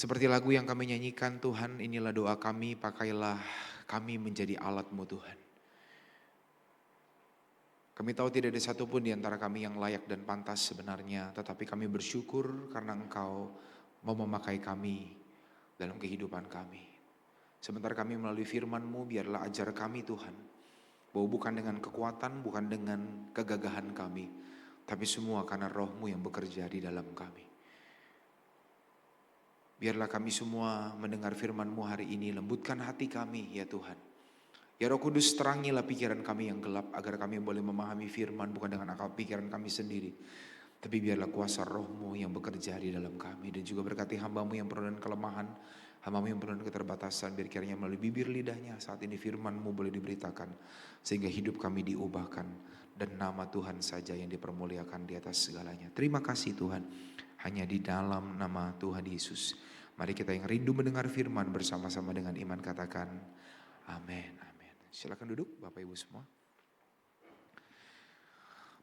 Seperti lagu yang kami nyanyikan, Tuhan inilah doa kami, pakailah kami menjadi alat-Mu Tuhan. Kami tahu tidak ada satupun di antara kami yang layak dan pantas sebenarnya, tetapi kami bersyukur karena Engkau mau memakai kami dalam kehidupan kami. Sebentar kami melalui firman-Mu, biarlah ajar kami Tuhan, bahwa bukan dengan kekuatan, bukan dengan kegagahan kami, tapi semua karena Roh-Mu yang bekerja di dalam kami. Biarlah kami semua mendengar firman-Mu hari ini, lembutkan hati kami ya Tuhan. Ya Roh Kudus, terangilah pikiran kami yang gelap agar kami boleh memahami firman bukan dengan akal pikiran kami sendiri. Tapi biarlah kuasa Roh-Mu yang bekerja di dalam kami. Dan juga berkati hamba-Mu yang penuh dengan kelemahan, hamba-Mu yang penuh dengan keterbatasan. Biar kiranya melalui bibir lidahnya saat ini firman-Mu boleh diberitakan. Sehingga hidup kami diubahkan. Dan nama Tuhan saja yang dipermuliakan di atas segalanya. Terima kasih Tuhan. Hanya di dalam nama Tuhan Yesus. Mari kita yang rindu mendengar firman bersama-sama dengan iman katakan amin. Silakan duduk Bapak Ibu semua.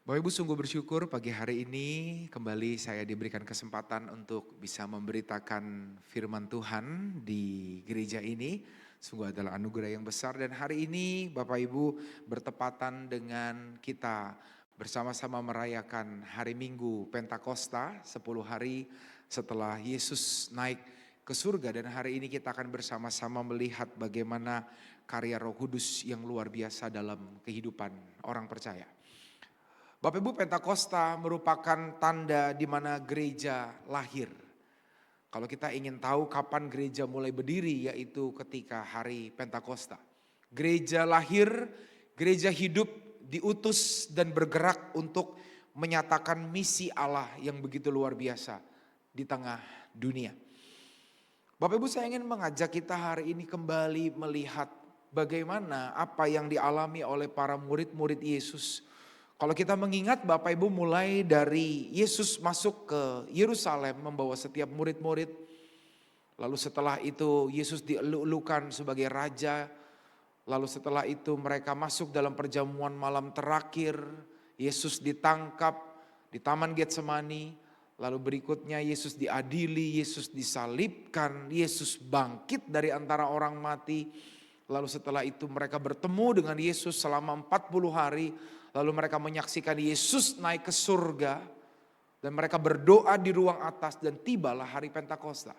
Bapak Ibu sungguh bersyukur pagi hari ini kembali saya diberikan kesempatan untuk bisa memberitakan firman Tuhan di gereja ini. Sungguh adalah anugerah yang besar dan hari ini Bapak Ibu bertepatan dengan kita bersama-sama merayakan hari Minggu Pentakosta 10 hari setelah Yesus naik ke surga. Dan hari ini kita akan bersama-sama melihat bagaimana karya Roh Kudus yang luar biasa dalam kehidupan orang percaya. Bapak Ibu, Pentakosta merupakan tanda di mana gereja lahir. Kalau kita ingin tahu kapan gereja mulai berdiri, yaitu ketika hari Pentakosta. Gereja lahir, gereja hidup, diutus dan bergerak untuk menyatakan misi Allah yang begitu luar biasa di tengah dunia. Bapak Ibu, saya ingin mengajak kita hari ini kembali melihat bagaimana apa yang dialami oleh para murid-murid Yesus. Kalau kita mengingat Bapak Ibu mulai dari Yesus masuk ke Yerusalem membawa setiap murid-murid. Lalu setelah itu Yesus dieluk-elukan sebagai raja. Lalu setelah itu mereka masuk dalam perjamuan malam terakhir. Yesus ditangkap di Taman Getsemani. Lalu berikutnya Yesus diadili, Yesus disalibkan, Yesus bangkit dari antara orang mati. Lalu setelah itu mereka bertemu dengan Yesus selama 40 hari. Lalu mereka menyaksikan Yesus naik ke surga. Dan mereka berdoa di ruang atas dan tibalah hari Pentakosta.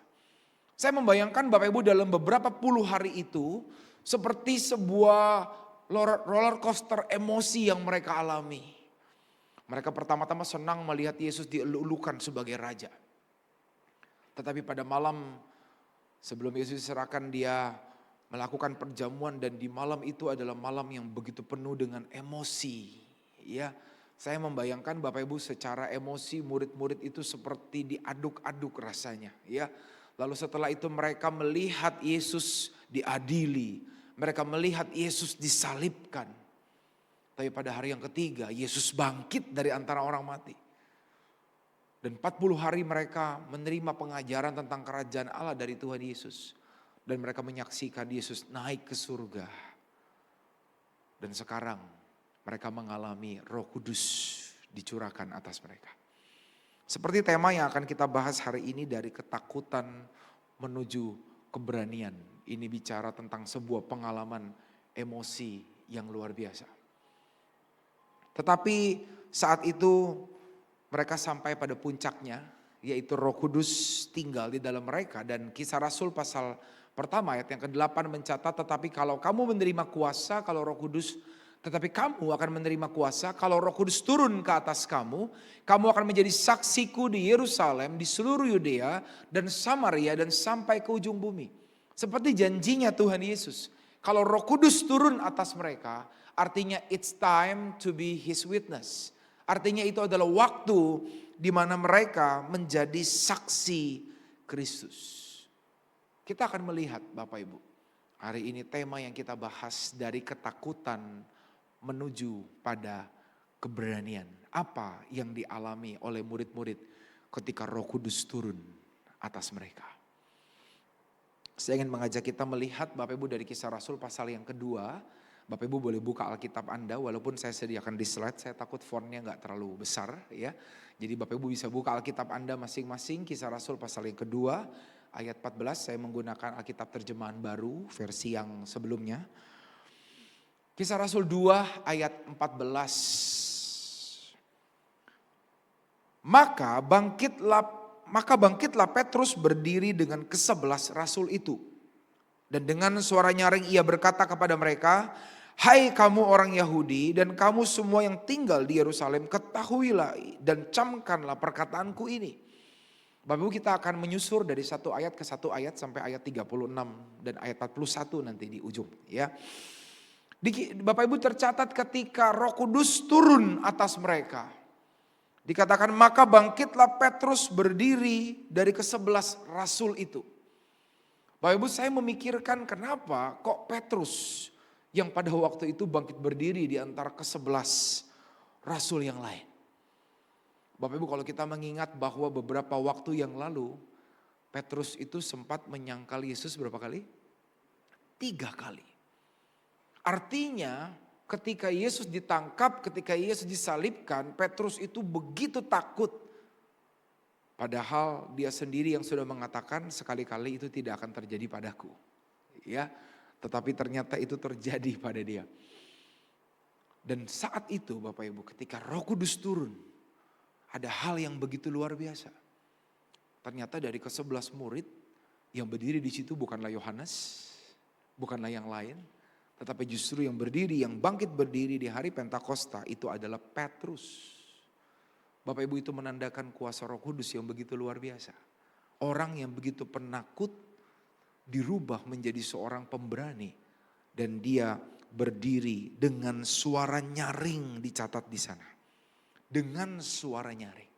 Saya membayangkan Bapak Ibu dalam beberapa puluh hari itu seperti sebuah roller coaster emosi yang mereka alami. Mereka pertama-tama senang melihat Yesus dieluk-elukan sebagai raja. Tetapi pada malam sebelum Yesus diserahkan dia melakukan perjamuan dan di malam itu adalah malam yang begitu penuh dengan emosi. Ya, saya membayangkan Bapak Ibu secara emosi murid-murid itu seperti diaduk-aduk rasanya. Ya, lalu setelah itu mereka melihat Yesus diadili, mereka melihat Yesus disalibkan. Tapi pada hari yang ketiga Yesus bangkit dari antara orang mati. Dan 40 hari mereka menerima pengajaran tentang kerajaan Allah dari Tuhan Yesus. Dan mereka menyaksikan Yesus naik ke surga. Dan sekarang mereka mengalami Roh Kudus dicurahkan atas mereka. Seperti tema yang akan kita bahas hari ini, dari ketakutan menuju keberanian. Ini bicara tentang sebuah pengalaman emosi yang luar biasa. Tetapi saat itu mereka sampai pada puncaknya, yaitu Roh Kudus tinggal di dalam mereka. Dan Kisah Rasul pasal pertama ayat yang ke-8 mencatat, tetapi kalau kamu menerima kuasa, kalau Roh Kudus, tetapi kamu akan menerima kuasa kalau Roh Kudus turun ke atas kamu, kamu akan menjadi saksiku di Yerusalem, di seluruh Yudea dan Samaria dan sampai ke ujung bumi. Seperti janjinya Tuhan Yesus, kalau Roh Kudus turun atas mereka, artinya it's time to be His witness. Artinya itu adalah waktu di mana mereka menjadi saksi Kristus. Kita akan melihat Bapak Ibu, hari ini tema yang kita bahas dari ketakutan menuju pada keberanian. Apa yang dialami oleh murid-murid ketika Roh Kudus turun atas mereka. Saya ingin mengajak kita melihat Bapak Ibu dari Kisah Rasul pasal yang kedua. Bapak Ibu boleh buka Alkitab Anda, walaupun saya sediakan di slide, saya takut fontnya gak terlalu besar ya. Jadi Bapak Ibu bisa buka Alkitab Anda masing-masing, Kisah Rasul pasal yang kedua. ayat 14. Saya menggunakan Alkitab terjemahan baru, versi yang sebelumnya. Kisah Rasul 2 ayat 14. Maka bangkitlah Petrus berdiri dengan ke-11 rasul itu. Dan dengan suara nyaring ia berkata kepada mereka, "Hai kamu orang Yahudi dan kamu semua yang tinggal di Yerusalem, ketahuilah dan camkanlah perkataanku ini." Bapak Ibu, kita akan menyusur dari satu ayat ke satu ayat sampai ayat 36 dan ayat 41 nanti di ujung ya. Bapak Ibu, tercatat ketika Roh Kudus turun atas mereka. Dikatakan maka bangkitlah Petrus berdiri dari ke-11 rasul itu. Bapak Ibu, saya memikirkan kenapa kok Petrus yang pada waktu itu bangkit berdiri di antara ke-11 rasul yang lain. Bapak Ibu, kalau kita mengingat bahwa beberapa waktu yang lalu Petrus itu sempat menyangkal Yesus berapa kali? 3 kali. Artinya ketika Yesus ditangkap, ketika Yesus disalibkan, Petrus itu begitu takut. Padahal dia sendiri yang sudah mengatakan sekali-kali itu tidak akan terjadi padaku. Ya, tetapi ternyata itu terjadi pada dia. Dan saat itu Bapak Ibu, ketika Roh Kudus turun, ada hal yang begitu luar biasa. Ternyata dari ke-11 murid yang berdiri di situ bukanlah Yohanes, bukanlah yang lain, tetapi justru yang berdiri, yang bangkit berdiri di hari Pentakosta itu adalah Petrus. Bapak Ibu, itu menandakan kuasa Roh Kudus yang begitu luar biasa. Orang yang begitu penakut dirubah menjadi seorang pemberani. Dan dia berdiri dengan suara nyaring, dicatat di sana. Dengan suara nyaring.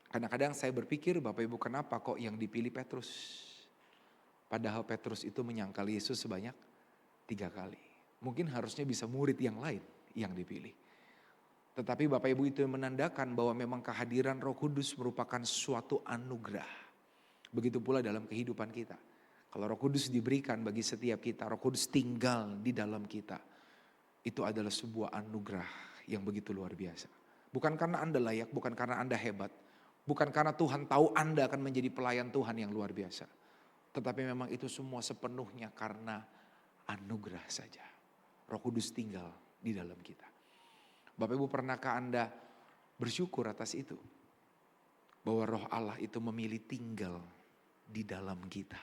Kadang-kadang saya berpikir, Bapak Ibu, kenapa kok yang dipilih Petrus? Padahal Petrus itu menyangkal Yesus sebanyak 3 kali. Mungkin harusnya bisa murid yang lain yang dipilih. Tetapi Bapak Ibu, itu menandakan bahwa memang kehadiran Roh Kudus merupakan suatu anugerah. Begitu pula dalam kehidupan kita. Kalau Roh Kudus diberikan bagi setiap kita, Roh Kudus tinggal di dalam kita. Itu adalah sebuah anugerah yang begitu luar biasa. Bukan karena Anda layak, bukan karena Anda hebat. Bukan karena Tuhan tahu Anda akan menjadi pelayan Tuhan yang luar biasa. Tetapi memang itu semua sepenuhnya karena anugerah saja. Roh Kudus tinggal di dalam kita. Bapak Ibu, pernahkah Anda bersyukur atas itu? Bahwa Roh Allah itu memilih tinggal di dalam kita.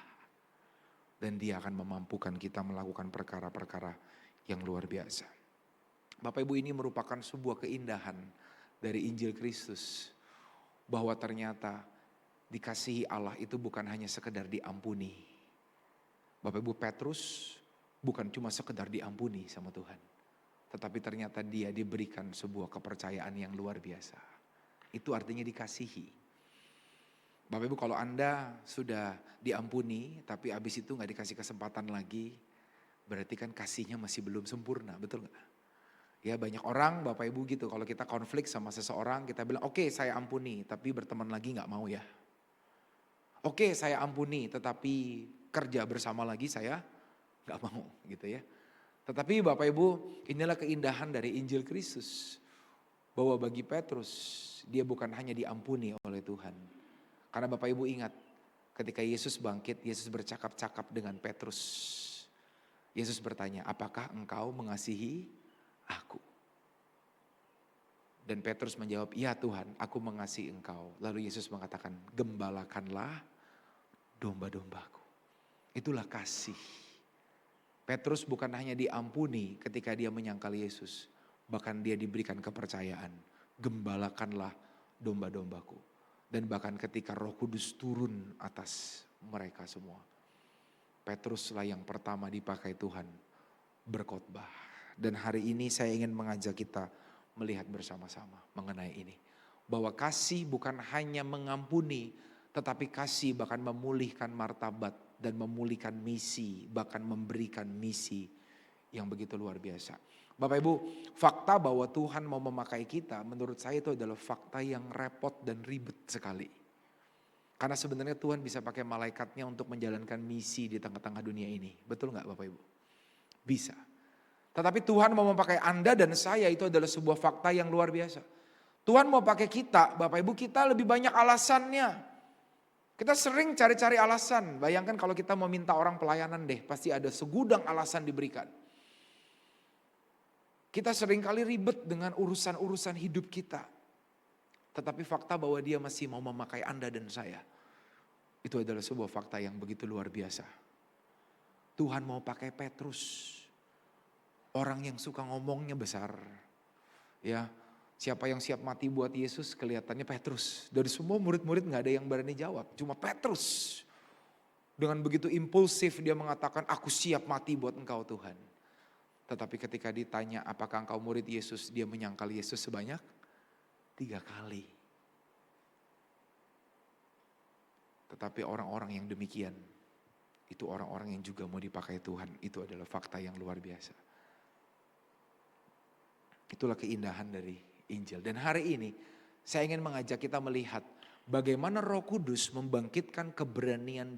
Dan Dia akan memampukan kita melakukan perkara-perkara yang luar biasa. Bapak Ibu, ini merupakan sebuah keindahan dari Injil Kristus. Bahwa ternyata dikasihi Allah itu bukan hanya sekedar diampuni. Bapak Ibu, Petrus bukan cuma sekedar diampuni sama Tuhan. Tetapi ternyata dia diberikan sebuah kepercayaan yang luar biasa. Itu artinya dikasihi. Bapak Ibu, kalau Anda sudah diampuni tapi habis itu gak dikasih kesempatan lagi, berarti kan kasihnya masih belum sempurna, betul gak? Ya, banyak orang Bapak Ibu gitu, kalau kita konflik sama seseorang kita bilang oke, saya ampuni, tapi berteman lagi gak mau ya. Oke, saya ampuni, tetapi kerja bersama lagi saya gak mau gitu ya. Tetapi Bapak Ibu, inilah keindahan dari Injil Kristus. Bahwa bagi Petrus, dia bukan hanya diampuni oleh Tuhan. Karena Bapak Ibu ingat, ketika Yesus bangkit, Yesus bercakap-cakap dengan Petrus. Yesus bertanya, apakah engkau mengasihi aku? Dan Petrus menjawab, ya Tuhan, aku mengasihi engkau. Lalu Yesus mengatakan, gembalakanlah domba-dombaku. Itulah kasih. Petrus bukan hanya diampuni ketika dia menyangkal Yesus. Bahkan dia diberikan kepercayaan. Gembalakanlah domba-dombaku. Dan bahkan ketika Roh Kudus turun atas mereka semua. Petruslah yang pertama dipakai Tuhan berkhotbah. Dan hari ini saya ingin mengajak kita melihat bersama-sama mengenai ini. Bahwa kasih bukan hanya mengampuni, tetapi kasih bahkan memulihkan martabat dan memulihkan misi, bahkan memberikan misi yang begitu luar biasa. Bapak Ibu, fakta bahwa Tuhan mau memakai kita menurut saya itu adalah fakta yang repot dan ribet sekali. Karena sebenarnya Tuhan bisa pakai malaikatnya untuk menjalankan misi di tengah-tengah dunia ini. Betul gak Bapak Ibu? Bisa. Tetapi Tuhan mau memakai Anda dan saya itu adalah sebuah fakta yang luar biasa. Tuhan mau pakai kita, Bapak Ibu, kita lebih banyak alasannya. Kita sering cari-cari alasan. Bayangkan kalau kita mau minta orang pelayanan deh, pasti ada segudang alasan diberikan. Kita sering kali ribet dengan urusan-urusan hidup kita. Tetapi fakta bahwa dia masih mau memakai Anda dan saya. Itu adalah sebuah fakta yang begitu luar biasa. Tuhan mau pakai Petrus. Orang yang suka ngomongnya besar. Ya, siapa yang siap mati buat Yesus kelihatannya Petrus. Dari semua murid-murid gak ada yang berani jawab. Cuma Petrus. Dengan begitu impulsif dia mengatakan, aku siap mati buat engkau Tuhan. Tetapi ketika ditanya apakah engkau murid Yesus, dia menyangkal Yesus sebanyak 3 kali. Tetapi orang-orang yang demikian, itu orang-orang yang juga mau dipakai Tuhan. Itu adalah fakta yang luar biasa. Itulah keindahan dari Injil. Dan hari ini saya ingin mengajak kita melihat bagaimana Roh Kudus membangkitkan keberanian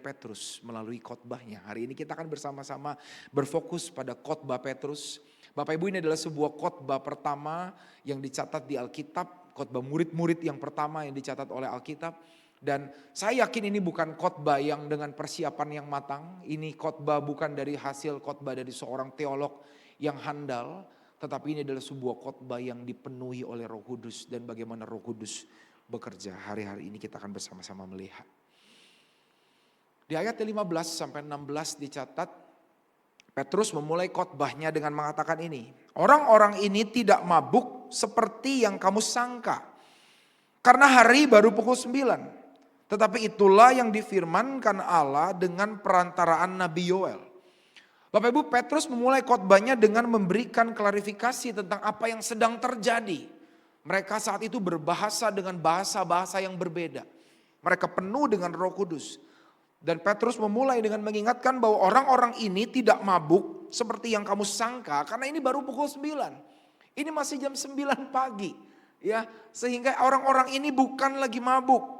Petrus melalui khotbahnya. Hari ini kita akan bersama-sama berfokus pada khotbah Petrus. Bapak Ibu, ini adalah sebuah khotbah pertama yang dicatat di Alkitab, khotbah murid-murid yang pertama yang dicatat oleh Alkitab. Dan saya yakin ini bukan khotbah yang dengan persiapan yang matang. Ini khotbah bukan dari hasil khotbah dari seorang teolog yang handal, tetapi ini adalah sebuah khotbah yang dipenuhi oleh Roh Kudus dan bagaimana Roh Kudus bekerja. Hari-hari ini kita akan bersama-sama melihat. Di ayat 15 sampai 16 dicatat, Petrus memulai khotbahnya dengan mengatakan ini. Orang-orang ini tidak mabuk seperti yang kamu sangka. Karena hari baru pukul 9. Tetapi itulah yang difirmankan Allah dengan perantaraan Nabi Yoel. Bapak Ibu, Petrus memulai khotbahnya dengan memberikan klarifikasi tentang apa yang sedang terjadi. Mereka saat itu berbahasa dengan bahasa-bahasa yang berbeda. Mereka penuh dengan Roh Kudus. Dan Petrus memulai dengan mengingatkan bahwa orang-orang ini tidak mabuk seperti yang kamu sangka. Karena ini baru pukul 9. Ini masih jam 9 pagi. Ya, sehingga orang-orang ini bukan lagi mabuk.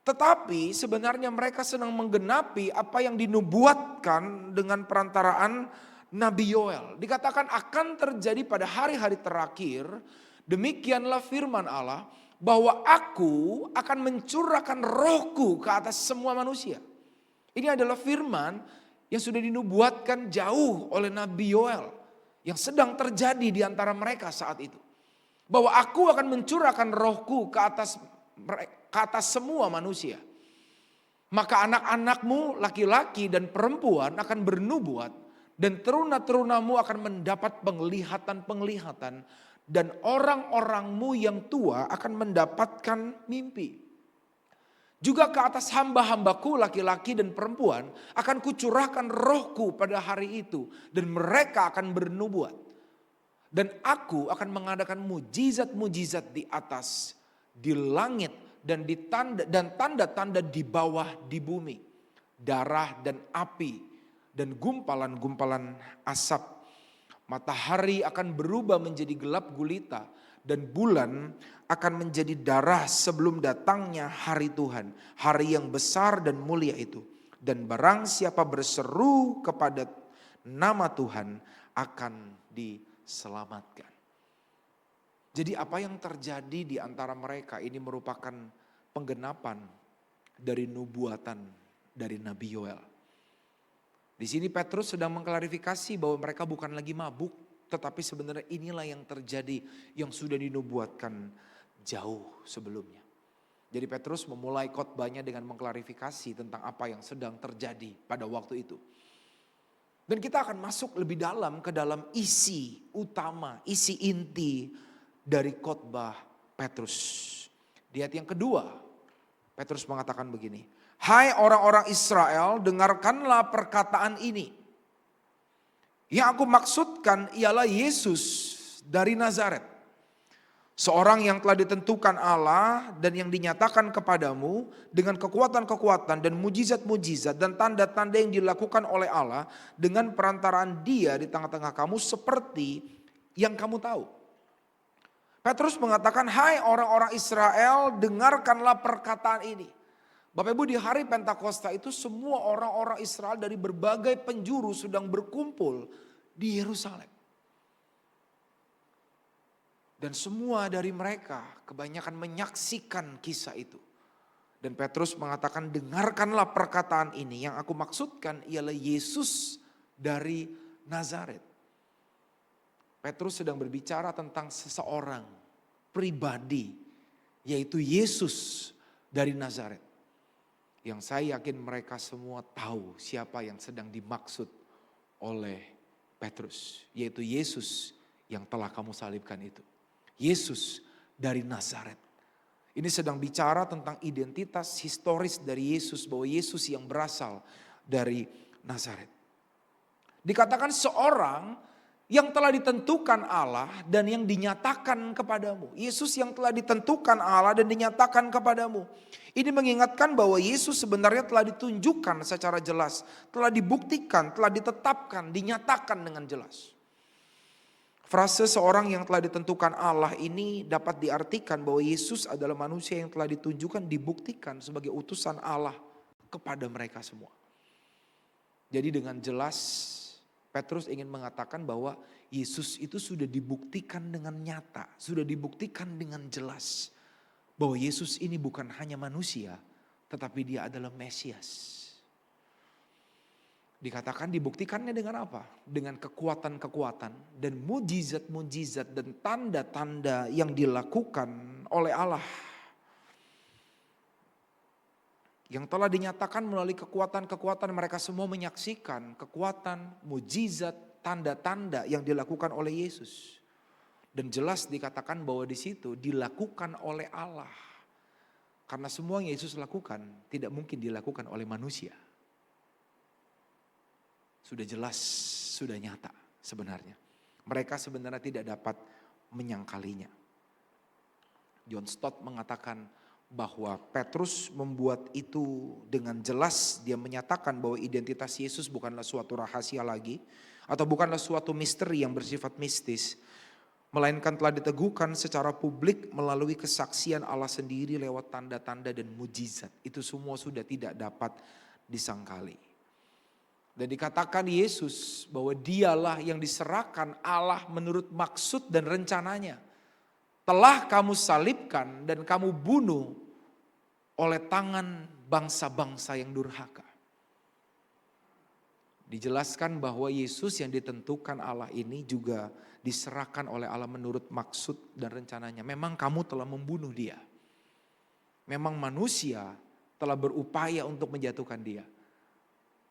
Tetapi sebenarnya mereka sedang menggenapi apa yang dinubuatkan dengan perantaraan Nabi Yoel. Dikatakan akan terjadi pada hari-hari terakhir. Demikianlah firman Allah bahwa aku akan mencurahkan rohku ke atas semua manusia. Ini adalah firman yang sudah dinubuatkan jauh oleh Nabi Yoel. Yang sedang terjadi di antara mereka saat itu. Bahwa aku akan mencurahkan rohku ke atas semua manusia. Maka anak-anakmu laki-laki dan perempuan akan bernubuat. Dan teruna-terunamu akan mendapat penglihatan-penglihatan. Dan orang-orangmu yang tua akan mendapatkan mimpi. Juga ke atas hamba-hambaku laki-laki dan perempuan akan kucurahkan rohku pada hari itu. Dan mereka akan bernubuat. Dan aku akan mengadakan mujizat-mujizat di atas, di langit, dan tanda-tanda di bawah di bumi. Darah dan api dan gumpalan-gumpalan asap. Matahari akan berubah menjadi gelap gulita. Dan bulan akan menjadi darah sebelum datangnya hari Tuhan. Hari yang besar dan mulia itu. Dan barang siapa berseru kepada nama Tuhan akan diselamatkan. Jadi apa yang terjadi di antara mereka ini merupakan penggenapan dari nubuatan dari Nabi Yoel. Di sini Petrus sedang mengklarifikasi bahwa mereka bukan lagi mabuk, tetapi sebenarnya inilah yang terjadi yang sudah dinubuatkan jauh sebelumnya. Jadi Petrus memulai khotbahnya dengan mengklarifikasi tentang apa yang sedang terjadi pada waktu itu. Dan kita akan masuk lebih dalam ke dalam isi utama, isi inti dari khotbah Petrus. Di ayat yang kedua, Petrus mengatakan begini. Hai orang-orang Israel, dengarkanlah perkataan ini. Yang aku maksudkan ialah Yesus dari Nazaret. Seorang yang telah ditentukan Allah dan yang dinyatakan kepadamu dengan kekuatan-kekuatan dan mujizat-mujizat dan tanda-tanda yang dilakukan oleh Allah dengan perantaraan Dia di tengah-tengah kamu seperti yang kamu tahu. Petrus mengatakan, hai orang-orang Israel, dengarkanlah perkataan ini. Bapak Ibu, di hari Pentakosta itu semua orang-orang Israel dari berbagai penjuru sedang berkumpul di Yerusalem. Dan semua dari mereka kebanyakan menyaksikan kisah itu. Dan Petrus mengatakan, dengarkanlah perkataan ini. Yang aku maksudkan ialah Yesus dari Nazaret. Petrus sedang berbicara tentang seseorang pribadi, yaitu Yesus dari Nazaret. Yang saya yakin mereka semua tahu siapa yang sedang dimaksud oleh Petrus, yaitu Yesus yang telah kamu salibkan itu. Yesus dari Nazaret. Ini sedang bicara tentang identitas historis dari Yesus, bahwa Yesus yang berasal dari Nazaret. Dikatakan seorang yang telah ditentukan Allah dan yang dinyatakan kepadamu. Yesus yang telah ditentukan Allah dan dinyatakan kepadamu. Ini mengingatkan bahwa Yesus sebenarnya telah ditunjukkan secara jelas, telah dibuktikan, telah ditetapkan, dinyatakan dengan jelas. Frase seorang yang telah ditentukan Allah ini dapat diartikan bahwa Yesus adalah manusia yang telah ditunjukkan, dibuktikan sebagai utusan Allah kepada mereka semua. Jadi dengan jelas Petrus ingin mengatakan bahwa Yesus itu sudah dibuktikan dengan nyata, sudah dibuktikan dengan jelas. Bahwa Yesus ini bukan hanya manusia, tetapi dia adalah Mesias. Dikatakan dibuktikannya dengan apa? Dengan kekuatan-kekuatan dan mujizat-mujizat dan tanda-tanda yang dilakukan oleh Allah. Yang telah dinyatakan melalui kekuatan-kekuatan, mereka semua menyaksikan kekuatan, mujizat, tanda-tanda yang dilakukan oleh Yesus. Dan jelas dikatakan bahwa di situ dilakukan oleh Allah. Karena semua yang Yesus lakukan tidak mungkin dilakukan oleh manusia. Sudah jelas, sudah nyata sebenarnya. Mereka sebenarnya tidak dapat menyangkalinya. John Stott mengatakan bahwa Petrus membuat itu dengan jelas. Dia menyatakan bahwa identitas Yesus bukanlah suatu rahasia lagi, atau bukanlah suatu misteri yang bersifat mistis, melainkan telah diteguhkan secara publik melalui kesaksian Allah sendiri lewat tanda-tanda dan mujizat. Itu semua sudah tidak dapat disangkali. Dan dikatakan Yesus bahwa dialah yang diserahkan Allah menurut maksud dan rencananya. Telah kamu salibkan dan kamu bunuh oleh tangan bangsa-bangsa yang durhaka. Dijelaskan bahwa Yesus yang ditentukan Allah ini juga diserahkan oleh Allah menurut maksud dan rencananya. Memang kamu telah membunuh dia. Memang manusia telah berupaya untuk menjatuhkan dia.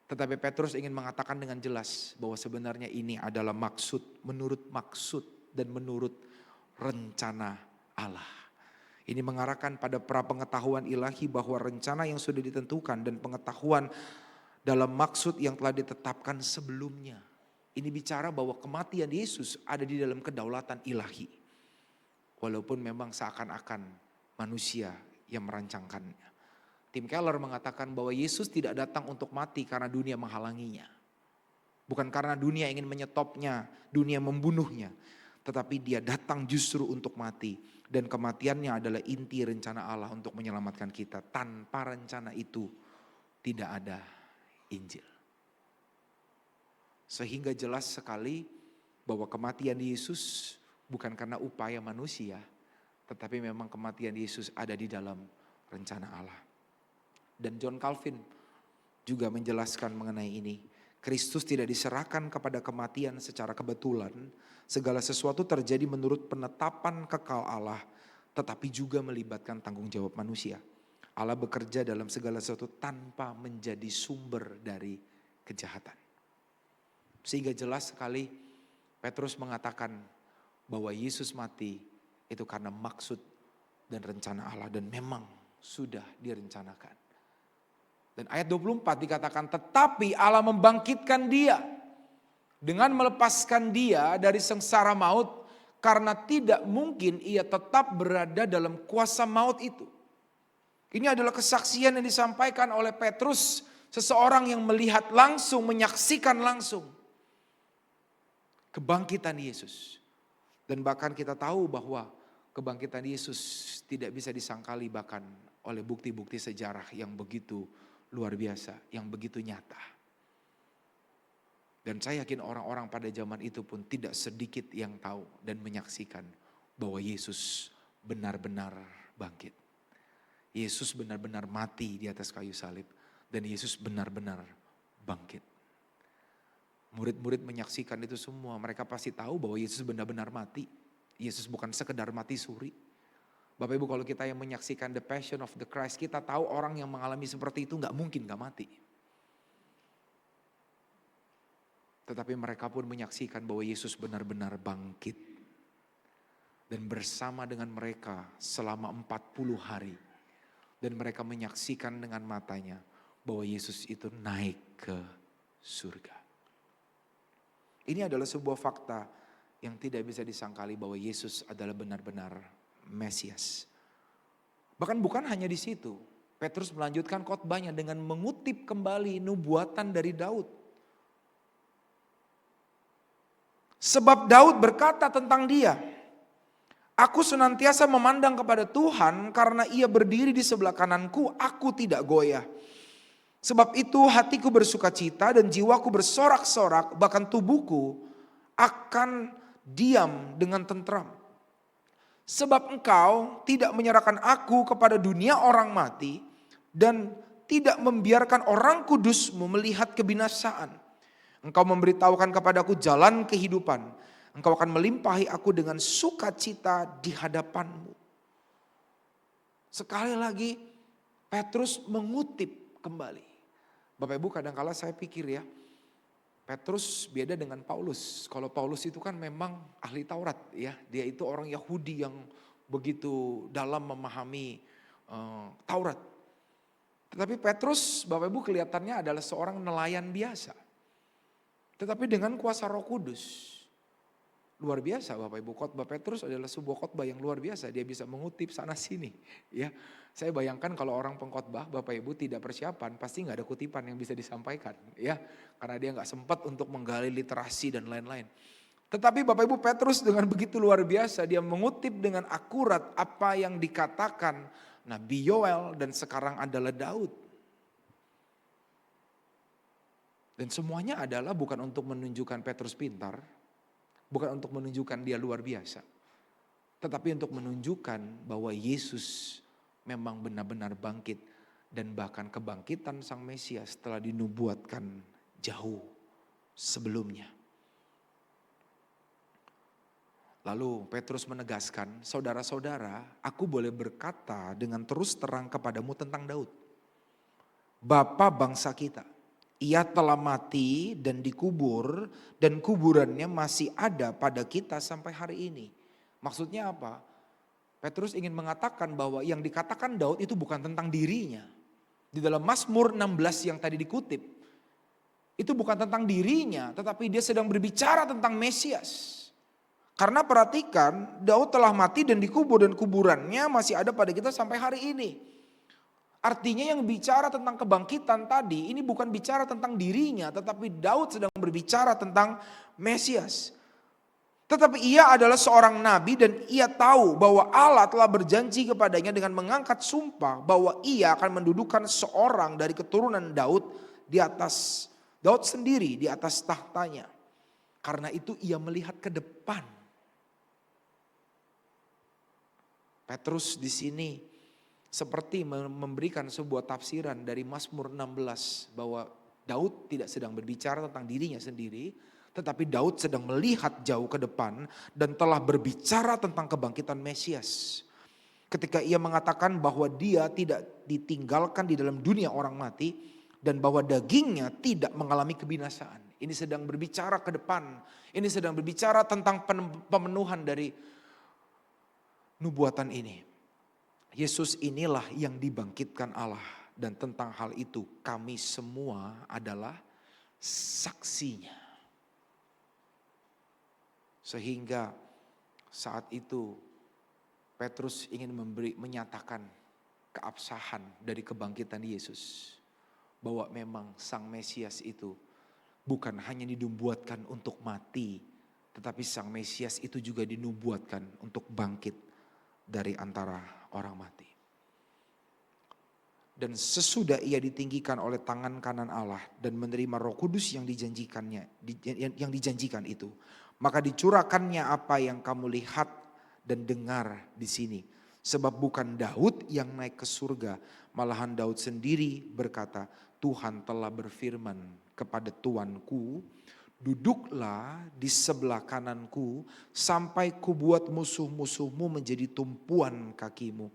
Tetapi Petrus ingin mengatakan dengan jelas bahwa sebenarnya ini adalah menurut maksud dan menurut rencana Allah. Ini mengarahkan pada prapengetahuan ilahi bahwa rencana yang sudah ditentukan dan pengetahuan dalam maksud yang telah ditetapkan sebelumnya. Ini bicara bahwa kematian Yesus ada di dalam kedaulatan ilahi. Walaupun memang seakan-akan manusia yang merancangkannya. Tim Keller mengatakan bahwa Yesus tidak datang untuk mati karena dunia menghalanginya. Bukan karena dunia ingin menyetopnya, dunia membunuhnya. Tetapi dia datang justru untuk mati. Dan kematiannya adalah inti rencana Allah untuk menyelamatkan kita. Tanpa rencana itu tidak ada Injil. Sehingga jelas sekali bahwa kematian Yesus bukan karena upaya manusia. Tetapi memang kematian Yesus ada di dalam rencana Allah. Dan John Calvin juga menjelaskan mengenai ini. Kristus tidak diserahkan kepada kematian secara kebetulan. Segala sesuatu terjadi menurut penetapan kekal Allah, tetapi juga melibatkan tanggung jawab manusia. Allah bekerja dalam segala sesuatu tanpa menjadi sumber dari kejahatan. Sehingga jelas sekali Petrus mengatakan bahwa Yesus mati itu karena maksud dan rencana Allah. Dan memang sudah direncanakan. Dan ayat 24 dikatakan, tetapi Allah membangkitkan dia dengan melepaskan dia dari sengsara maut, karena tidak mungkin ia tetap berada dalam kuasa maut itu. Ini adalah kesaksian yang disampaikan oleh Petrus, seseorang yang melihat langsung, menyaksikan langsung kebangkitan Yesus. Dan bahkan kita tahu bahwa kebangkitan Yesus tidak bisa disangkali bahkan oleh bukti-bukti sejarah yang begitu luar biasa, yang begitu nyata. Dan saya yakin orang-orang pada zaman itu pun tidak sedikit yang tahu dan menyaksikan bahwa Yesus benar-benar bangkit. Yesus benar-benar mati di atas kayu salib. Dan Yesus benar-benar bangkit. Murid-murid menyaksikan itu semua. Mereka pasti tahu bahwa Yesus benar-benar mati. Yesus bukan sekedar mati suri. Bapak Ibu, kalau kita yang menyaksikan the passion of the Christ, kita tahu orang yang mengalami seperti itu gak mungkin gak mati. Tetapi mereka pun menyaksikan bahwa Yesus benar-benar bangkit. Dan bersama dengan mereka selama 40 hari. Dan mereka menyaksikan dengan matanya bahwa Yesus itu naik ke surga. Ini adalah sebuah fakta yang tidak bisa disangkali bahwa Yesus adalah benar-benar Mesias. Bahkan bukan hanya di situ. Petrus melanjutkan khotbahnya dengan mengutip kembali nubuatan dari Daud. Sebab Daud berkata tentang dia, aku senantiasa memandang kepada Tuhan karena ia berdiri di sebelah kananku, aku tidak goyah. Sebab itu hatiku bersuka cita dan jiwaku bersorak-sorak, bahkan tubuhku akan diam dengan tentram. Sebab engkau tidak menyerahkan aku kepada dunia orang mati dan tidak membiarkan orang kudusmu melihat kebinasaan. Engkau memberitahukan kepadaku jalan kehidupan. Engkau akan melimpahi aku dengan sukacita di hadapanmu. Sekali lagi Petrus mengutip kembali. Bapak Ibu, kadang-kala saya pikir ya, Petrus beda dengan Paulus. Kalau Paulus itu kan memang ahli Taurat ya. Dia itu orang Yahudi yang begitu dalam memahami Taurat. Tetapi Petrus, Bapak Ibu, kelihatannya adalah seorang nelayan biasa. Tetapi dengan kuasa Roh Kudus, luar biasa Bapak Ibu. Khotbah Petrus adalah sebuah khotbah yang luar biasa. Dia bisa mengutip sana sini. Ya, saya bayangkan kalau orang pengkhotbah Bapak Ibu tidak persiapan, pasti nggak ada kutipan yang bisa disampaikan. Ya, karena dia nggak sempat untuk menggali literasi dan lain-lain. Tetapi Bapak Ibu, Petrus dengan begitu luar biasa, dia mengutip dengan akurat apa yang dikatakan Nabi Yoel dan sekarang adalah Daud. Dan semuanya adalah bukan untuk menunjukkan Petrus pintar, bukan untuk menunjukkan dia luar biasa, tetapi untuk menunjukkan bahwa Yesus memang benar-benar bangkit. Dan bahkan kebangkitan Sang Mesias telah dinubuatkan jauh sebelumnya. Lalu Petrus menegaskan, saudara-saudara, aku boleh berkata dengan terus terang kepadamu tentang Daud, bapa bangsa kita. Ia telah mati dan dikubur dan kuburannya masih ada pada kita sampai hari ini. Maksudnya apa? Petrus ingin mengatakan bahwa yang dikatakan Daud itu bukan tentang dirinya. Di dalam Mazmur 16 yang tadi dikutip, itu bukan tentang dirinya, tetapi dia sedang berbicara tentang Mesias. Karena perhatikan, Daud telah mati dan dikubur dan kuburannya masih ada pada kita sampai hari ini. Artinya yang bicara tentang kebangkitan tadi, ini bukan bicara tentang dirinya, tetapi Daud sedang berbicara tentang Mesias. Tetapi ia adalah seorang nabi dan ia tahu bahwa Allah telah berjanji kepadanya dengan mengangkat sumpah bahwa ia akan mendudukan seorang dari keturunan Daud di atas, Daud sendiri di atas tahtanya. Karena itu ia melihat ke depan. Petrus di sini seperti memberikan sebuah tafsiran dari Mazmur 16 bahwa Daud tidak sedang berbicara tentang dirinya sendiri, tetapi Daud sedang melihat jauh ke depan dan telah berbicara tentang kebangkitan Mesias. Ketika ia mengatakan bahwa dia tidak ditinggalkan di dalam dunia orang mati dan bahwa dagingnya tidak mengalami kebinasaan. Ini sedang berbicara ke depan, ini sedang berbicara tentang pemenuhan dari nubuatan ini. Yesus inilah yang dibangkitkan Allah dan tentang hal itu kami semua adalah saksinya. Sehingga saat itu Petrus ingin menyatakan keabsahan dari kebangkitan Yesus. Bahwa memang Sang Mesias itu bukan hanya dinubuatkan untuk mati, tetapi Sang Mesias itu juga dinubuatkan untuk bangkit dari antara orang mati. Dan sesudah ia ditinggikan oleh tangan kanan Allah dan menerima Roh Kudus yang dijanjikan itu, maka dicurahkannya apa yang kamu lihat dan dengar di sini. Sebab bukan Daud yang naik ke surga, malahan Daud sendiri berkata, Tuhan telah berfirman kepada Tuanku, duduklah di sebelah kananku sampai kubuat musuh-musuhmu menjadi tumpuan kakimu.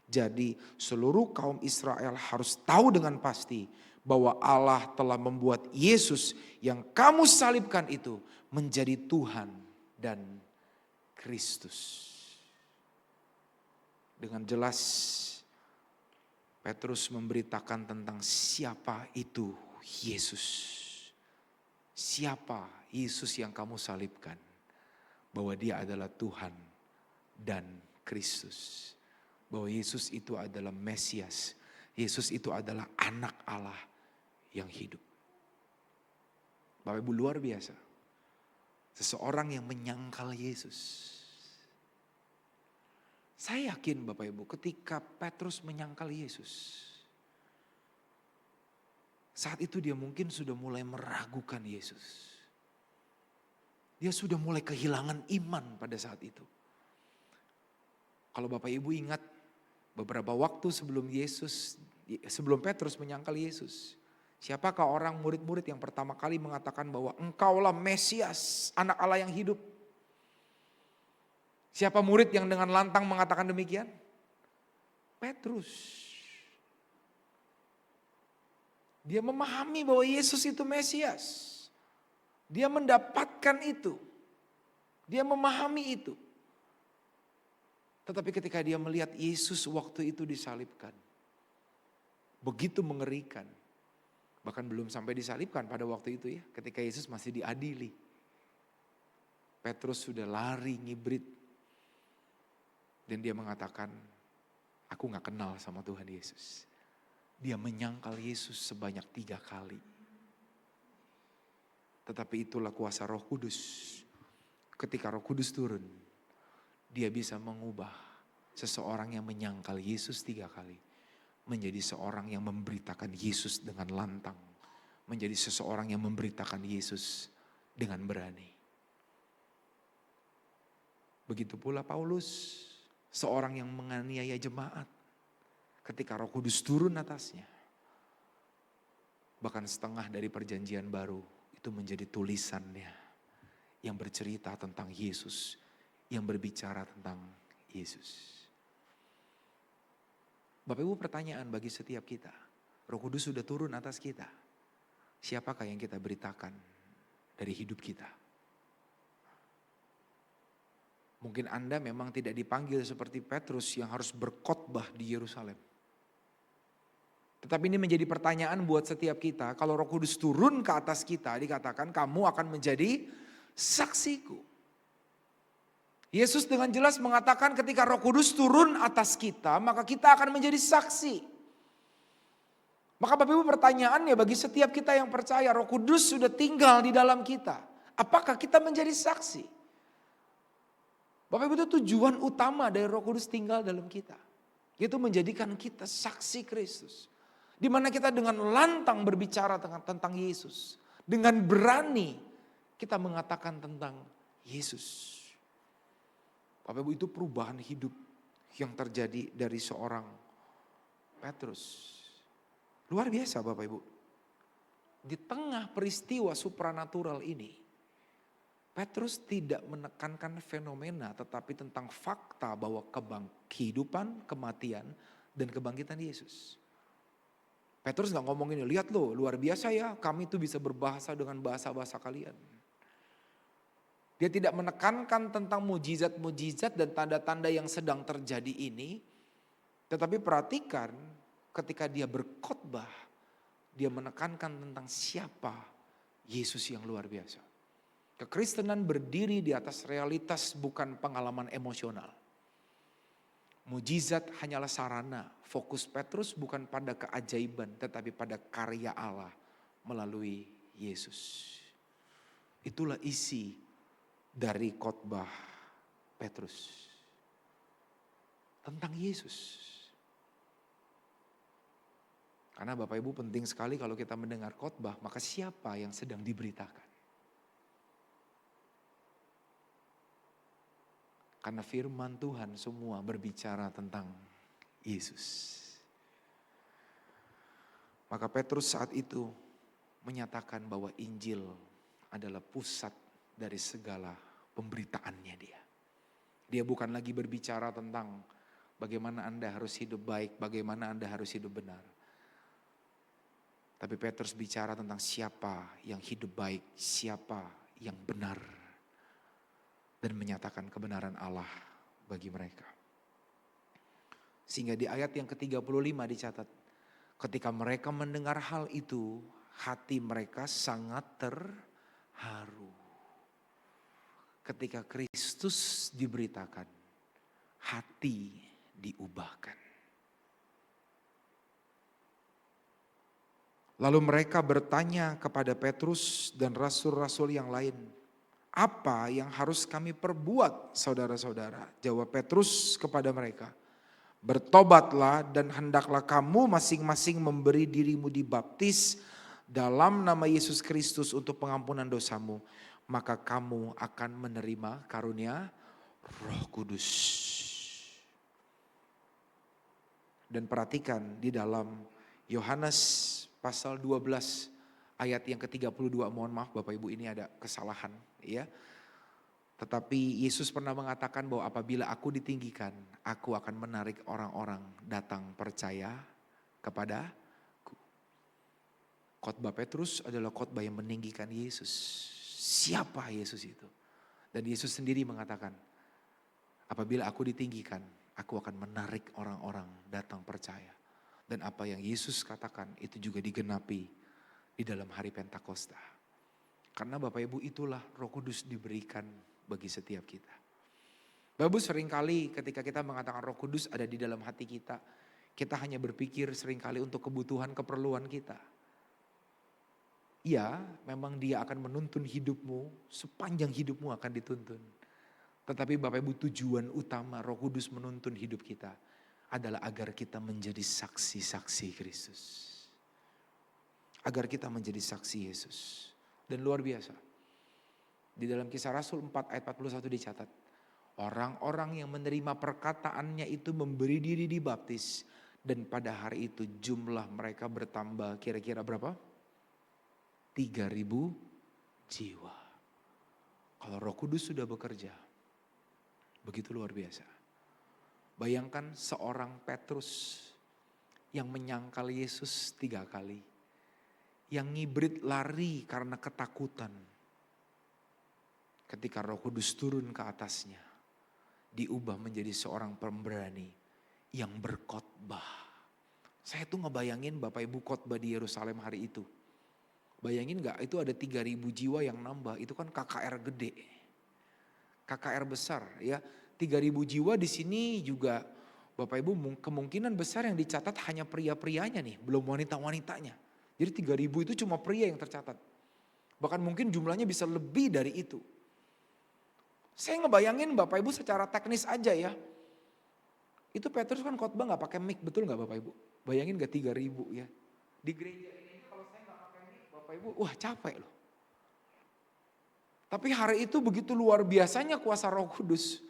Jadi seluruh kaum Israel harus tahu dengan pasti bahwa Allah telah membuat Yesus yang kamu salibkan itu menjadi Tuhan dan Kristus. Dengan jelas Petrus memberitakan tentang siapa itu Yesus. Siapa Yesus yang kamu salibkan. Bahwa dia adalah Tuhan dan Kristus. Bahwa Yesus itu adalah Mesias. Yesus itu adalah anak Allah yang hidup. Bapak Ibu, luar biasa. Seseorang yang menyangkal Yesus. Saya yakin Bapak Ibu ketika Petrus menyangkal Yesus. Saat itu dia mungkin sudah mulai meragukan Yesus. Dia sudah mulai kehilangan iman pada saat itu. Kalau Bapak Ibu ingat beberapa waktu sebelum Petrus menyangkal Yesus. Siapakah orang murid-murid yang pertama kali mengatakan bahwa engkaulah Mesias, anak Allah yang hidup. Siapa murid yang dengan lantang mengatakan demikian? Petrus. Dia memahami bahwa Yesus itu Mesias. Dia mendapatkan itu. Dia memahami itu. Tetapi ketika dia melihat Yesus waktu itu disalibkan. Begitu mengerikan. Bahkan belum sampai disalibkan pada waktu itu ya. Ketika Yesus masih diadili. Petrus sudah lari ngibrit. Dan dia mengatakan, aku gak kenal sama Tuhan Yesus. Dia menyangkal Yesus sebanyak 3 kali. Tetapi itulah kuasa Roh Kudus. Ketika Roh Kudus turun, dia bisa mengubah seseorang yang menyangkal Yesus 3 kali. Menjadi seorang yang memberitakan Yesus dengan lantang. Menjadi seseorang yang memberitakan Yesus dengan berani. Begitu pula Paulus. Seorang yang menganiaya jemaat ketika Roh Kudus turun atasnya. Bahkan setengah dari perjanjian baru itu menjadi tulisannya yang bercerita tentang Yesus, yang berbicara tentang Yesus. Bapak Ibu, pertanyaan bagi setiap kita. Roh Kudus sudah turun atas kita. Siapakah yang kita beritakan dari hidup kita? Mungkin Anda memang tidak dipanggil seperti Petrus yang harus berkhotbah di Yerusalem. Tetapi ini menjadi pertanyaan buat setiap kita. Kalau Roh Kudus turun ke atas kita, dikatakan kamu akan menjadi saksiku. Yesus dengan jelas mengatakan ketika Roh Kudus turun atas kita, maka kita akan menjadi saksi. Maka Bapak Ibu, pertanyaannya bagi setiap kita yang percaya Roh Kudus sudah tinggal di dalam kita. Apakah kita menjadi saksi? Bapak Ibu, itu tujuan utama dari Roh Kudus tinggal dalam kita. Yaitu menjadikan kita saksi Kristus. Di mana kita dengan lantang berbicara tentang Yesus. Dengan berani kita mengatakan tentang Yesus. Bapak Ibu, itu perubahan hidup yang terjadi dari seorang Petrus. Luar biasa Bapak Ibu. Di tengah peristiwa supranatural ini, Petrus tidak menekankan fenomena tetapi tentang fakta bahwa kehidupan, kematian, dan kebangkitan Yesus. Petrus gak ngomong ini, lihat loh luar biasa ya kami itu bisa berbahasa dengan bahasa-bahasa kalian. Dia tidak menekankan tentang mujizat-mujizat dan tanda-tanda yang sedang terjadi ini. Tetapi perhatikan ketika dia berkhotbah, dia menekankan tentang siapa Yesus yang luar biasa. Kekristenan berdiri di atas realitas bukan pengalaman emosional. Mujizat hanyalah sarana. Fokus Petrus bukan pada keajaiban tetapi pada karya Allah melalui Yesus. Itulah isi dari khotbah Petrus. Tentang Yesus. Karena Bapak Ibu penting sekali kalau kita mendengar khotbah, maka siapa yang sedang diberitakan? Karena firman Tuhan semua berbicara tentang Yesus. Maka Petrus saat itu menyatakan bahwa Injil adalah pusat dari segala pemberitaannya dia. Dia bukan lagi berbicara tentang bagaimana Anda harus hidup baik, bagaimana Anda harus hidup benar. Tapi Petrus bicara tentang siapa yang hidup baik, siapa yang benar. Dan menyatakan kebenaran Allah bagi mereka. Sehingga di ayat yang ke-35 dicatat, ketika mereka mendengar hal itu, hati mereka sangat terharu. Ketika Kristus diberitakan, hati diubahkan. Lalu mereka bertanya kepada Petrus dan rasul-rasul yang lain, apa yang harus kami perbuat saudara-saudara? Jawab Petrus kepada mereka, bertobatlah dan hendaklah kamu masing-masing memberi dirimu dibaptis dalam nama Yesus Kristus untuk pengampunan dosamu. Maka kamu akan menerima karunia Roh Kudus. Dan perhatikan di dalam Yohanes pasal 12 ayat yang ke-32, mohon maaf Bapak Ibu ini ada kesalahan ya. Tetapi Yesus pernah mengatakan bahwa apabila aku ditinggikan, aku akan menarik orang-orang datang percaya kepadaku. Khotbah Petrus adalah khotbah yang meninggikan Yesus. Siapa Yesus itu? Dan Yesus sendiri mengatakan, apabila aku ditinggikan, aku akan menarik orang-orang datang percaya. Dan apa yang Yesus katakan itu juga digenapi di dalam hari Pentakosta. Karena Bapak Ibu itulah Roh Kudus diberikan bagi setiap kita. Bapak Ibu seringkali ketika kita mengatakan Roh Kudus ada di dalam hati kita, kita hanya berpikir seringkali untuk kebutuhan keperluan kita. Ya, memang dia akan menuntun hidupmu, sepanjang hidupmu akan dituntun. Tetapi Bapak Ibu tujuan utama Roh Kudus menuntun hidup kita adalah agar kita menjadi saksi-saksi Kristus. Agar kita menjadi saksi Yesus. Dan luar biasa. Di dalam Kisah Rasul 4 ayat 41 dicatat. Orang-orang yang menerima perkataannya itu memberi diri dibaptis. Dan pada hari itu jumlah mereka bertambah kira-kira berapa? 3.000 jiwa. Kalau Roh Kudus sudah bekerja, begitu luar biasa. Bayangkan seorang Petrus yang menyangkal Yesus 3 kali. Yang ngibrit lari karena ketakutan. Ketika Roh Kudus turun ke atasnya, diubah menjadi seorang pemberani yang berkhotbah. Saya tuh ngebayangin Bapak Ibu khotbah di Yerusalem hari itu. Bayangin gak, itu ada 3.000 jiwa yang nambah, itu kan KKR gede. KKR besar ya. 3.000 jiwa di sini juga Bapak Ibu kemungkinan besar yang dicatat hanya pria-prianya nih, belum wanita-wanitanya. Jadi 3.000 itu cuma pria yang tercatat. Bahkan mungkin jumlahnya bisa lebih dari itu. Saya ngebayangin Bapak Ibu secara teknis aja ya. Itu Petrus kan khotbah gak pakai mic, betul gak Bapak Ibu? Bayangin gak 3.000 ya. Di gereja ini kalau saya gak pakai mic Bapak Ibu, wah capek loh. Tapi hari itu begitu luar biasanya kuasa Roh Kudus.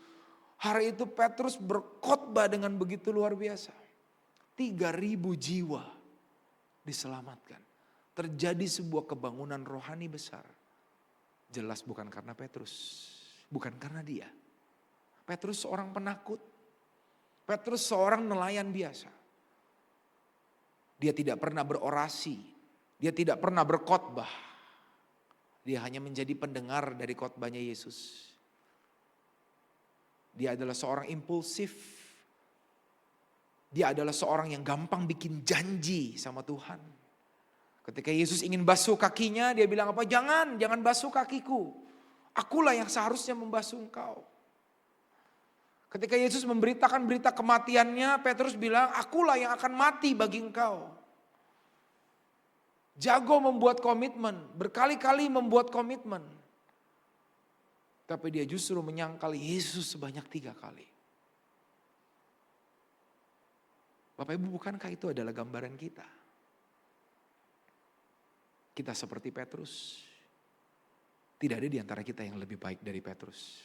Hari itu Petrus berkhotbah dengan begitu luar biasa. 3.000 jiwa diselamatkan. Terjadi sebuah kebangunan rohani besar. Jelas bukan karena Petrus. Bukan karena dia. Petrus seorang penakut. Petrus seorang nelayan biasa. Dia tidak pernah berorasi. Dia tidak pernah berkhotbah. Dia hanya menjadi pendengar dari khotbahnya Yesus. Dia adalah seorang impulsif. Dia adalah seorang yang gampang bikin janji sama Tuhan. Ketika Yesus ingin basuh kakinya, dia bilang apa? Jangan basuh kakiku. Akulah yang seharusnya membasuh engkau. Ketika Yesus memberitakan berita kematiannya, Petrus bilang, akulah yang akan mati bagi engkau. Jago membuat komitmen, berkali-kali membuat komitmen. Tapi dia justru menyangkal Yesus sebanyak 3 kali. Bapak Ibu, bukankah itu adalah gambaran kita? Kita seperti Petrus. Tidak ada di antara kita yang lebih baik dari Petrus.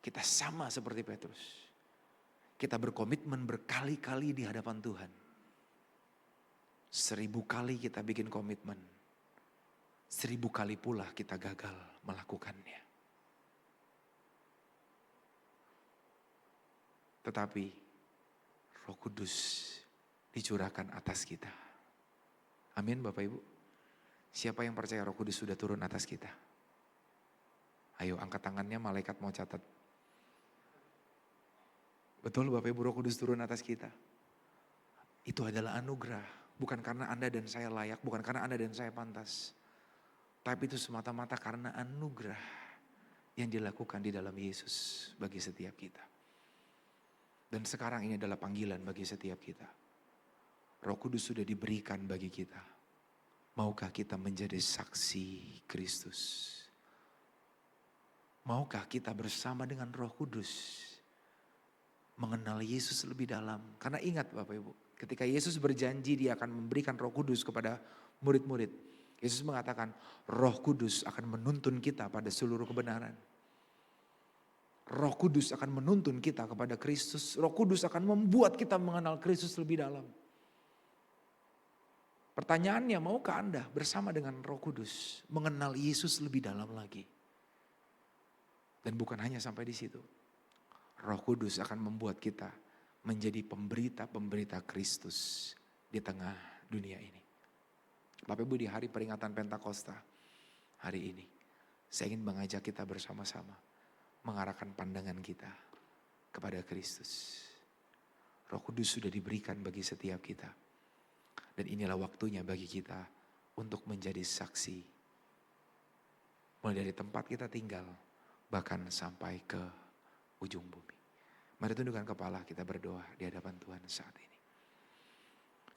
Kita sama seperti Petrus. Kita berkomitmen berkali-kali di hadapan Tuhan. 1000 kali kita bikin komitmen. 1000 kali pula kita gagal melakukannya. Tetapi Roh Kudus dicurahkan atas kita. Amin Bapak Ibu. Siapa yang percaya Roh Kudus sudah turun atas kita? Ayo angkat tangannya, malaikat mau catat. Betul Bapak Ibu, Roh Kudus turun atas kita. Itu adalah anugerah. Bukan karena Anda dan saya layak, bukan karena Anda dan saya pantas. Tapi itu semata-mata karena anugerah yang dilakukan di dalam Yesus bagi setiap kita. Dan sekarang ini adalah panggilan bagi setiap kita. Roh Kudus sudah diberikan bagi kita. Maukah kita menjadi saksi Kristus? Maukah kita bersama dengan Roh Kudus mengenal Yesus lebih dalam? Karena ingat Bapak Ibu, ketika Yesus berjanji dia akan memberikan Roh Kudus kepada murid-murid. Yesus mengatakan Roh Kudus akan menuntun kita pada seluruh kebenaran. Roh Kudus akan menuntun kita kepada Kristus. Roh Kudus akan membuat kita mengenal Kristus lebih dalam. Pertanyaannya, maukah Anda bersama dengan Roh Kudus mengenal Yesus lebih dalam lagi? Dan bukan hanya sampai di situ. Roh Kudus akan membuat kita menjadi pemberita-pemberita Kristus di tengah dunia ini. Bapak Ibu, di hari peringatan Pentakosta hari ini, saya ingin mengajak kita bersama-sama mengarahkan pandangan kita kepada Kristus. Roh Kudus sudah diberikan bagi setiap kita. Dan inilah waktunya bagi kita untuk menjadi saksi. Mulai dari tempat kita tinggal, bahkan sampai ke ujung bumi. Mari tundukkan kepala, kita berdoa di hadapan Tuhan saat ini.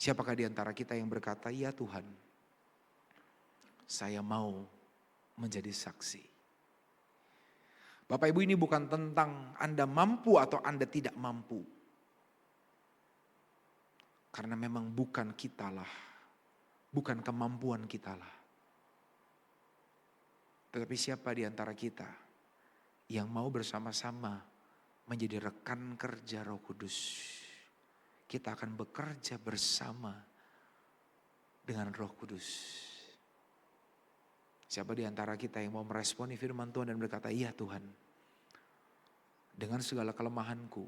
Siapakah di antara kita yang berkata, ya Tuhan, saya mau menjadi saksi. Bapak Ibu, ini bukan tentang Anda mampu atau Anda tidak mampu. Karena memang bukan kitalah, bukan kemampuan kitalah. Tetapi siapa di antara kita yang mau bersama-sama menjadi rekan kerja Roh Kudus. Kita akan bekerja bersama dengan Roh Kudus. Siapa di antara kita yang mau meresponi firman Tuhan dan berkata, iya Tuhan, dengan segala kelemahanku,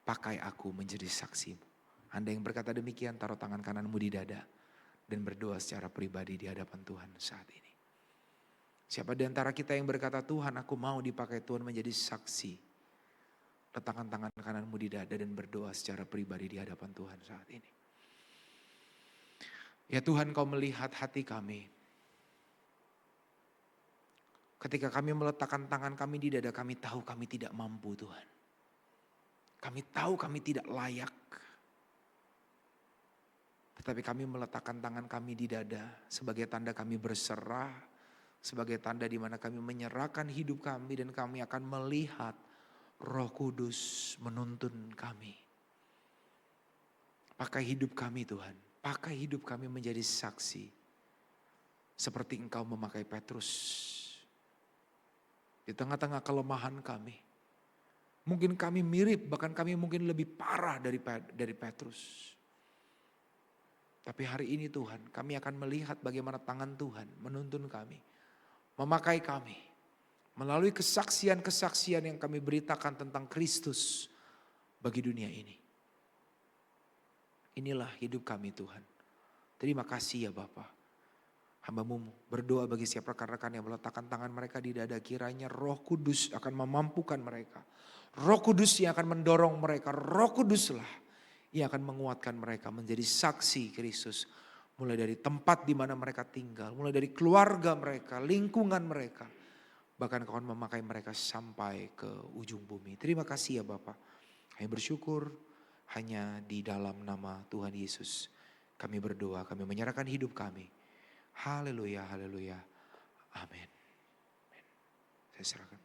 pakai aku menjadi saksi-Mu. Anda yang berkata demikian, taruh tangan kananmu di dada dan berdoa secara pribadi di hadapan Tuhan saat ini. Siapa di antara kita yang berkata, Tuhan aku mau dipakai Tuhan menjadi saksi. Letakkan tangan kananmu di dada dan berdoa secara pribadi di hadapan Tuhan saat ini. Ya Tuhan, Kau melihat hati kami. Ketika kami meletakkan tangan kami di dada, kami tahu kami tidak mampu Tuhan. Kami tahu kami tidak layak. Tetapi kami meletakkan tangan kami di dada sebagai tanda kami berserah, sebagai tanda di mana kami menyerahkan hidup kami dan kami akan melihat Roh Kudus menuntun kami. Pakai hidup kami Tuhan, pakai hidup kami menjadi saksi. Seperti Engkau memakai Petrus. Di tengah-tengah kelemahan kami. Mungkin kami mirip, bahkan kami mungkin lebih parah dari Petrus. Tapi hari ini Tuhan, kami akan melihat bagaimana tangan Tuhan menuntun kami. Memakai kami. Melalui kesaksian-kesaksian yang kami beritakan tentang Kristus bagi dunia ini. Inilah hidup kami Tuhan. Terima kasih ya Bapa. Hamba-Mu berdoa bagi setiap rekan-rekan yang meletakkan tangan mereka di dada, kiranya Roh Kudus akan memampukan mereka. Roh Kudus yang akan mendorong mereka. Roh Kuduslah yang akan menguatkan mereka menjadi saksi Kristus. Mulai dari tempat di mana mereka tinggal, mulai dari keluarga mereka, lingkungan mereka. Bahkan Kau akan memakai mereka sampai ke ujung bumi. Terima kasih ya Bapak. Kami bersyukur hanya di dalam nama Tuhan Yesus. Kami berdoa, kami menyerahkan hidup kami. Haleluya, haleluya. Amin. Saya serahkan.